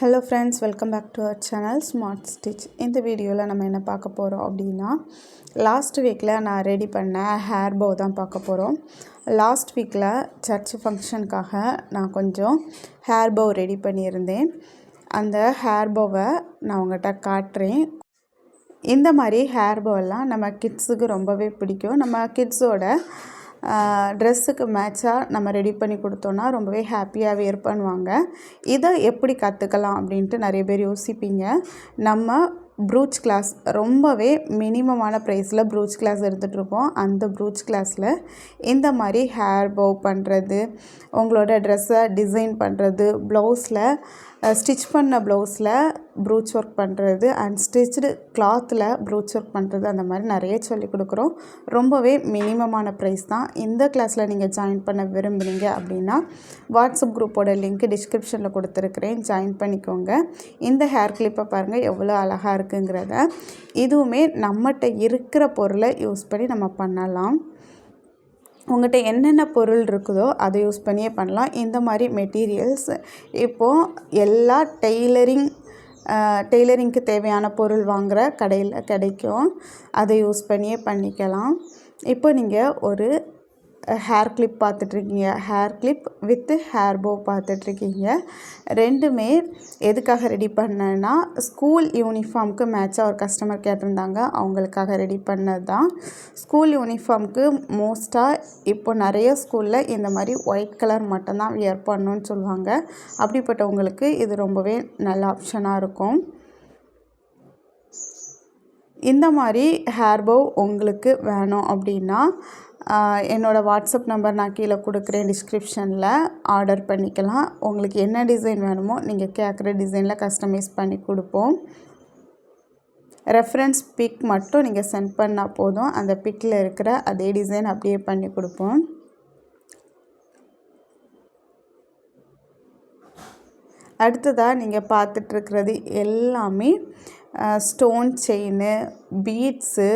Hello friends, welcome back to our channel smart stitch. இந்த வீடியோவில் நம்ம என்ன பார்க்க போகிறோம் அப்படின்னா, லாஸ்ட் வீக்கில் நான் ரெடி பண்ண ஹேர் போ தான் பார்க்க போகிறோம். லாஸ்ட் வீக்கில் சர்ச் ஃபங்க்ஷனுக்காக நான் கொஞ்சம் ஹேர் போ ரெடி பண்ணியிருந்தேன். அந்த ஹேர் போவை நான் உங்கள்கிட்ட காட்டுறேன். இந்த மாதிரி ஹேர் போவெல்லாம் நம்ம கிட்ஸுக்கு ரொம்பவே பிடிக்கும். நம்ம கிட்ஸோட ட்ரெஸ்ஸுக்கு மேட்சாக நம்ம ரெடி பண்ணி கொடுத்தோன்னா ரொம்பவே ஹாப்பியாக வியர் பண்ணுவாங்க. இதை எப்படி கற்றுக்கலாம் அப்படின்ட்டு நிறைய பேர் யோசிப்பீங்க. நம்ம ப்ரூச் கிளாஸ் ரொம்பவே மினிமமான ப்ரைஸில் ப்ரூச் கிளாஸ் எடுத்துகிட்ருக்கோம். அந்த ப்ரூச் கிளாஸில் இந்த மாதிரி ஹேர் போ பண்ணுறது, உங்களோட ட்ரெஸ்ஸை டிசைன் பண்ணுறது, ப்ளவுஸில் ஸ்டிச் பண்ண ப்ளவுஸில் ப்ரூச் ஒர்க் பண்ணுறது, அன்ஸ்டிச்டு கிளாத்தில் ப்ரூச் ஒர்க் பண்ணுறது, அந்த மாதிரி நிறைய சொல்லிக் கொடுக்குறோம். ரொம்பவே மினிமமான ப்ரைஸ் தான். இந்த கிளாஸில் நீங்கள் ஜாயின் பண்ண விரும்புகிறீங்க அப்படின்னா வாட்ஸ்அப் குரூப்போட லிங்க் டிஸ்கிரிப்ஷனில் கொடுத்துருக்குறேன், ஜாயின் பண்ணிக்கோங்க. இந்த ஹேர் கிளிப்பை பாருங்கள் எவ்வளோ அழகாக இருக்குங்கிறத. இதுவுமே நம்மகிட்ட இருக்கிற பொருளை யூஸ் பண்ணி நம்ம பண்ணலாம். உங்கள்கிட்ட என்னென்ன பொருள் இருக்குதோ அதை யூஸ் பண்ணியே பண்ணலாம். இந்த மாதிரி மெட்டீரியல்ஸ் இப்போது எல்லா டெய்லரிங்க்கு தேவையான பொருள் வாங்குகிற கடையில் கிடைக்கும். அதை யூஸ் பண்ணியே பண்ணிக்கலாம். இப்போ நீங்கள் ஒரு ஹேர் கிளிப் பார்த்துட்ருக்கீங்க, ஹேர் கிளிப் வித்து ஹேர் போ பார்த்துட்ருக்கீங்க. ரெண்டுமே எதுக்காக ரெடி பண்ணேன்னா, ஸ்கூல் யூனிஃபார்முக்கு மேட்சாக ஒரு கஸ்டமர் கேட்டிருந்தாங்க, அவங்களுக்காக ரெடி பண்ணது தான். ஸ்கூல் யூனிஃபார்முக்கு மோஸ்ட்டாக இப்போ நிறைய ஸ்கூலில் இந்த மாதிரி ஒயிட் கலர் மட்டும்தான் வியர் பண்ணணுன்னு சொல்லுவாங்க. அப்படிப்பட்டவங்களுக்கு இது ரொம்பவே நல்ல ஆப்ஷனாக இருக்கும். இந்த மாதிரி ஹேர் போ உங்களுக்கு வேணும் அப்படின்னா என்னோடய வாட்ஸ்அப் நம்பர் நான் கீழே கொடுக்குறேன் டிஸ்கிரிப்ஷனில், ஆர்டர் பண்ணிக்கலாம். உங்களுக்கு என்ன டிசைன் வேணுமோ நீங்கள் கேட்குற டிசைனில் கஸ்டமைஸ் பண்ணி கொடுப்போம். ரெஃபரன்ஸ் பிக் மட்டும் நீங்கள் சென்ட் பண்ணால் போதும். அந்த பிக்கில் இருக்கிற அதே டிசைன் அப்படியே பண்ணி கொடுப்போம். அடுத்ததாக நீங்கள் பார்த்துட்ருக்கிறது எல்லாமே ஸ்டோன் செயின், பீட்ஸு,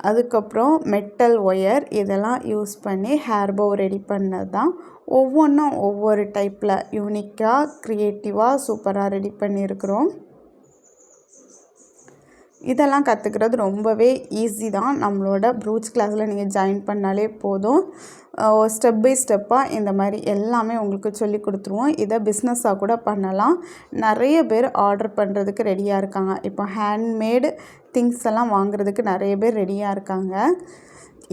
அதுக்கப்புறம் மெட்டல் ஒயர், இதெல்லாம் யூஸ் பண்ணி ஹேர் போ ரெடி பண்ணது தான். ஒவ்வொன்றும் ஒவ்வொரு டைப்பில் யூனிக்காக, க்ரியேட்டிவாக, சூப்பராக ரெடி பண்ணியிருக்கிறோம். இதெல்லாம் கற்றுக்கிறது ரொம்பவே ஈஸி தான். நம்மளோட ப்ரூச் கிளாஸில் நீங்கள் ஜாயின் பண்ணாலே போதும். ஸ்டெப் பை ஸ்டெப்பாக இந்த மாதிரி எல்லாமே உங்களுக்கு சொல்லி கொடுத்துருவோம். இதை பிஸ்னஸாக கூட பண்ணலாம். நிறைய பேர் ஆர்டர் பண்ணுறதுக்கு ரெடியாக இருக்காங்க. இப்போ ஹேண்ட்மேடு திங்ஸ் எல்லாம் வாங்குறதுக்கு நிறைய பேர் ரெடியாக இருக்காங்க.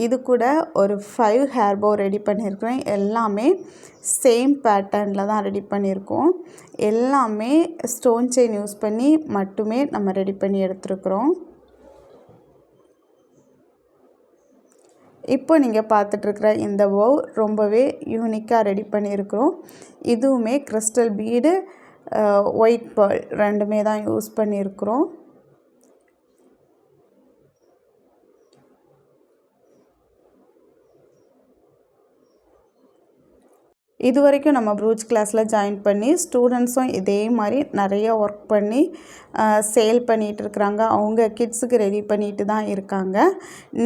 இது கூட ஒரு 5 ஹேர் போ ரெடி பண்ணியிருக்கிறோம். எல்லாமே சேம் பேட்டர்னில் தான் ரெடி பண்ணியிருக்கோம். எல்லாமே ஸ்டோன் செயின் யூஸ் பண்ணி மட்டுமே நம்ம ரெடி பண்ணி எடுத்துருக்குறோம். இப்போ நீங்கள் பார்த்துட்ருக்குற இந்த போ ரொம்பவே யூனிக்காக ரெடி பண்ணியிருக்கிறோம். இதுவுமே கிறிஸ்டல் பீடு, ஒயிட் பேர்ல் ரெண்டுமே தான் யூஸ் பண்ணியிருக்கிறோம். இது வரைக்கும் நம்ம ப்ரூச் கிளாஸில் ஜாயின் பண்ணி ஸ்டூடெண்ட்ஸும் இதே மாதிரி நிறைய ஒர்க் பண்ணி சேல் பண்ணிகிட்ருக்குறாங்க. அவங்க கிட்ஸுக்கு ரெடி பண்ணிட்டு தான் இருக்காங்க.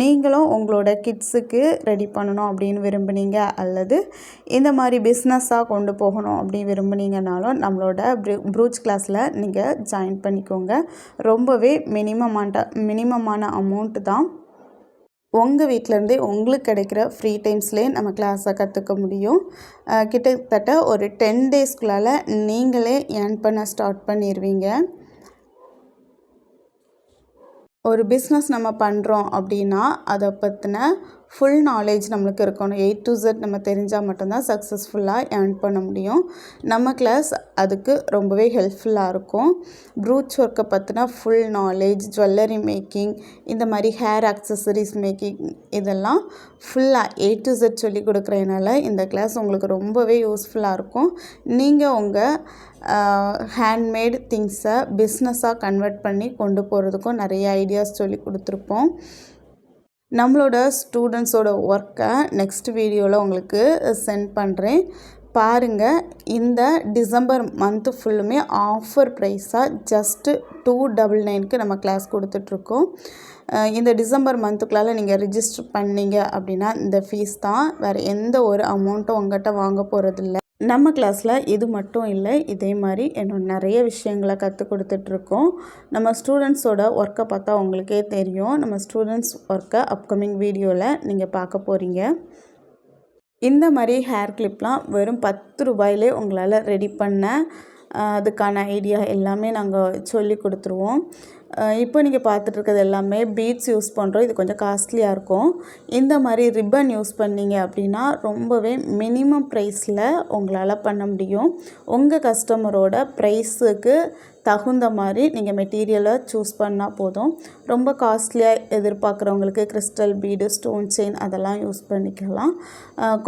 நீங்களும் உங்களோட கிட்ஸுக்கு ரெடி பண்ணணும் அப்படின்னு விரும்புனீங்க, அல்லது இந்த மாதிரி பிஸ்னஸாக கொண்டு போகணும் அப்படின்னு விரும்புனீங்கனாலும் நம்மளோட ப்ரூச் கிளாஸில் நீங்கள் ஜாயின் பண்ணிக்கோங்க. ரொம்பவே மினிமமான அமௌண்ட்டு தான். உங்கள் வீட்டிலேருந்தே உங்களுக்கு கிடைக்கிற ஃப்ரீ டைம்ஸ்லேயே நம்ம கிளாஸை கற்றுக்க முடியும். கிட்டத்தட்ட ஒரு 10 டேஸ்க்குள்ளால் நீங்களே ஏர்ன் பண்ண ஸ்டார்ட் பண்ணிடுவீங்க. ஒரு பிஸ்னஸ் நம்ம பண்ணுறோம் அப்படின்னா அதை பற்றின ஃபுல் நாலேஜ் நம்மளுக்கு இருக்கணும். A to Z நம்ம தெரிஞ்சால் மட்டும்தான் சக்ஸஸ்ஃபுல்லாக ஏர்ன் பண்ண முடியும். நம்ம கிளாஸ் அதுக்கு ரொம்பவே ஹெல்ப்ஃபுல்லாக இருக்கும். ப்ரூச் ஒர்க்கை பற்றின ஃபுல் நாலேஜ், ஜுவல்லரி மேக்கிங், இந்த மாதிரி ஹேர் அக்சசரிஸ் மேக்கிங், இதெல்லாம் ஃபுல்லாக A to Z சொல்லி கொடுக்குறதுனால இந்த கிளாஸ் உங்களுக்கு ரொம்பவே யூஸ்ஃபுல்லாக இருக்கும். நீங்கள் உங்கள் ஹேண்ட்மேட் திங்ஸை பிஸ்னஸாக கன்வெர்ட் பண்ணி கொண்டு போகிறதுக்கும் நிறைய ஐடியாஸ் சொல்லி கொடுத்துருப்போம். நம்மளோட ஸ்டூடெண்ட்ஸோட ஒர்க்கை நெக்ஸ்ட் வீடியோவில் உங்களுக்கு சென்ட் பண்ணுறேன், பாருங்கள். இந்த டிசம்பர் மந்த்து ஃபுல்லுமே ஆஃபர் ப்ரைஸாக ஜஸ்ட்டு 299க்கு நம்ம கிளாஸ் கொடுத்துட்ருக்கோம். இந்த டிசம்பர் மந்த்துக்குள்ளால் நீங்கள் ரிஜிஸ்டர் பண்ணீங்க அப்படின்னா இந்த ஃபீஸ் தான், வேறு எந்த ஒரு அமௌண்ட்டும் உங்கள்கிட்ட வாங்க போகிறதில்ல. நம்ம கிளாஸில் இது மட்டும் இல்லை, இதே மாதிரி இன்னும் நிறைய விஷயங்களை கற்றுக் கொடுத்துட்ருக்கோம். நம்ம ஸ்டூடெண்ட்ஸோட ஒர்க்கை பார்த்தா உங்களுக்கே தெரியும். நம்ம ஸ்டூடெண்ட்ஸ் ஒர்க்கை அப்கமிங் வீடியோவில் நீங்கள் பார்க்க போகிறீங்க. இந்த மாதிரி ஹேர் கிளிப்லாம் வெறும் 10 ரூபாயிலே உங்களால் ரெடி பண்ண அதுக்கான ஐடியா எல்லாமே நாங்கள் சொல்லி கொடுத்துருவோம். இப்போ நீங்கள் பார்த்துட்ருக்கிறது எல்லாமே பீட்ஸ் யூஸ் பண்ணுறோம். இது கொஞ்சம் காஸ்ட்லியாக இருக்கும். இந்த மாதிரி ரிப்பன் யூஸ் பண்ணிங்க அப்படின்னா ரொம்பவே மினிமம் ப்ரைஸில் உங்களால் பண்ண முடியும். உங்கள் கஸ்டமரோட ப்ரைஸுக்கு தகுந்த மாதிரி நீங்கள் மெட்டீரியலை சூஸ் பண்ணால் போதும். ரொம்ப காஸ்ட்லியாக எதிர்பார்க்குறவங்களுக்கு கிறிஸ்டல் பீடு, ஸ்டோன் செயின் அதெல்லாம் யூஸ் பண்ணிக்கலாம்.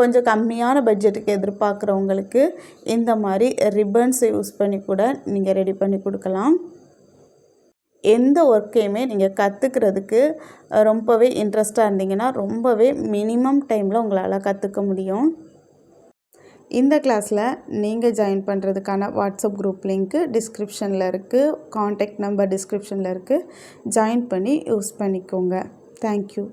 கொஞ்சம் கம்மியான பட்ஜெட்டுக்கு எதிர்பார்க்குறவங்களுக்கு இந்த மாதிரி ரிப்பன்ஸை யூஸ் பண்ணி கூட நீங்கள் ரெடி பண்ணி கொடுக்கலாம். எந்த ஒர்க்கையுமே நீங்கள் கற்றுக்கிறதுக்கு ரொம்பவே இன்ட்ரெஸ்டாக இருந்தீங்கன்னா ரொம்பவே மினிமம் டைமில் உங்களால் கற்றுக்க முடியும். இந்த கிளாஸில் நீங்கள் ஜாயின் பண்ணுறதுக்கான வாட்ஸ்அப் குரூப் லிங்க்கு டிஸ்கிரிப்ஷனில் இருக்குது. காண்டாக்ட் நம்பர் டிஸ்கிரிப்ஷனில் இருக்குது. ஜாயின் பண்ணி யூஸ் பண்ணிக்கோங்க. தேங்க்யூ.